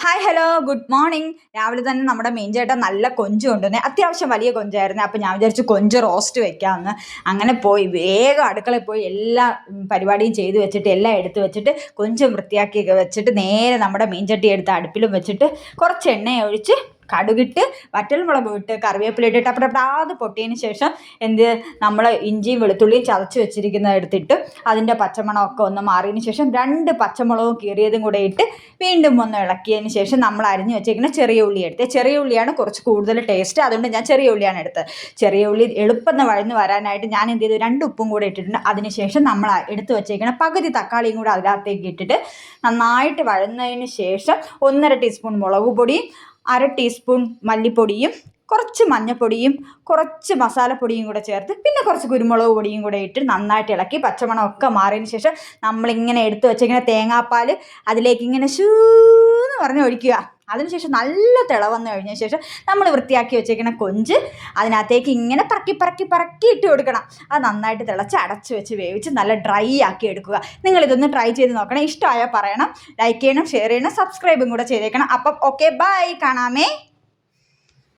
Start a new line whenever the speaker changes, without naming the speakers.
Hi hello good morning. രാവിലെ തന്നെ നമ്മുടെ മീൻ ചേട്ടൻ നല്ല കൊഞ്ച് കൊണ്ടുവന്നേ, അത്യാവശ്യം വലിയ കൊഞ്ചായിരുന്നു. അപ്പോൾ ഞാൻ വിചാരിച്ചു കൊഞ്ച് റോസ്റ്റ് വെക്കാമെന്ന്. അങ്ങനെ പോയി വേഗം അടുക്കളയിൽ പോയി എല്ലാ പരിപാടിയും ചെയ്തു വെച്ചിട്ട് എല്ലാം എടുത്ത് വെച്ചിട്ട് കൊഞ്ചും വൃത്തിയാക്കിയൊക്കെ വെച്ചിട്ട് നേരെ നമ്മുടെ മീൻ ചട്ടി എടുത്ത് അടുപ്പിലും വെച്ചിട്ട് കുറച്ച് എണ്ണ ഒഴിച്ച് കടുകിട്ട് വറ്റൽമുളക് ഇട്ട് കറിവേപ്പില ഇട്ടിട്ട് അപ്പഴാത് പൊട്ടിയതിന് ശേഷം നമ്മൾ ഇഞ്ചിയും വെളുത്തുള്ളിയും ചതച്ച് വെച്ചിരിക്കുന്നത് എടുത്തിട്ട് അതിൻ്റെ പച്ചമണമൊക്കെ ഒന്ന് മാറിയതിന് ശേഷം 2 പച്ചമുളകും കീറിയതും കൂടെ ഇട്ട് വീണ്ടും ഒന്ന് ഇളക്കിയതിന് ശേഷം നമ്മൾ അരിഞ്ഞ് വെച്ചേക്കുന്ന ചെറിയ ഉള്ളി എടുത്ത്, ചെറിയ ഉള്ളിയാണ് കുറച്ച് കൂടുതൽ ടേസ്റ്റ്, അതുകൊണ്ട് ഞാൻ ചെറിയ ഉള്ളിയാണ് എടുത്തത്. ചെറിയ ഉള്ളി എളുപ്പം വഴന്ന് വരാനായിട്ട് ഞാൻ 2 ഉപ്പും കൂടെ ഇട്ടിട്ടുണ്ട്. അതിനുശേഷം നമ്മൾ എടുത്ത് വെച്ചേക്കുന്ന പകുതി തക്കാളിയും കൂടെ അതിനകത്തേക്ക് ഇട്ടിട്ട് നന്നായിട്ട് വഴന്നതിന് ശേഷം 1.5 ടീസ്പൂൺ മുളക് പൊടിയും 1/2 ടീസ്പൂൺ മല്ലിപ്പൊടിയും കുറച്ച് മഞ്ഞൾപ്പൊടിയും കുറച്ച് മസാലപ്പൊടിയും കൂടെ ചേർത്ത് പിന്നെ കുറച്ച് കുരുമുളക് പൊടിയും കൂടെ ഇട്ട് നന്നായിട്ട് ഇളക്കി പച്ചമണമൊക്കെ മാറിയതിന് ശേഷം നമ്മളിങ്ങനെ എടുത്ത് വെച്ചിങ്ങനെ തേങ്ങാപ്പാൽ അതിലേക്ക് ഇങ്ങനെ ഷൂന്ന് പറഞ്ഞ് ഒഴിക്കുക. അതിനുശേഷം നല്ല തിളവന്ന് കഴിഞ്ഞ ശേഷം നമ്മൾ വൃത്തിയാക്കി വെച്ചേക്കുന്ന കൊഞ്ച് അതിനകത്തേക്ക് ഇങ്ങനെ പറക്കി ഇട്ട് കൊടുക്കണം. അത് നന്നായിട്ട് തിളച്ച് അടച്ച് വെച്ച് വേവിച്ച് നല്ല ഡ്രൈ ആക്കി എടുക്കുക. നിങ്ങളിതൊന്ന് ട്രൈ ചെയ്ത് നോക്കണം. ഇഷ്ടമായാൽ പറയണം, ലൈക്ക് ചെയ്യണം, ഷെയർ ചെയ്യണം, സബ്സ്ക്രൈബും കൂടെ ചെയ്തേക്കണം. അപ്പം ഓക്കെ, ബൈ, കാണാമേ.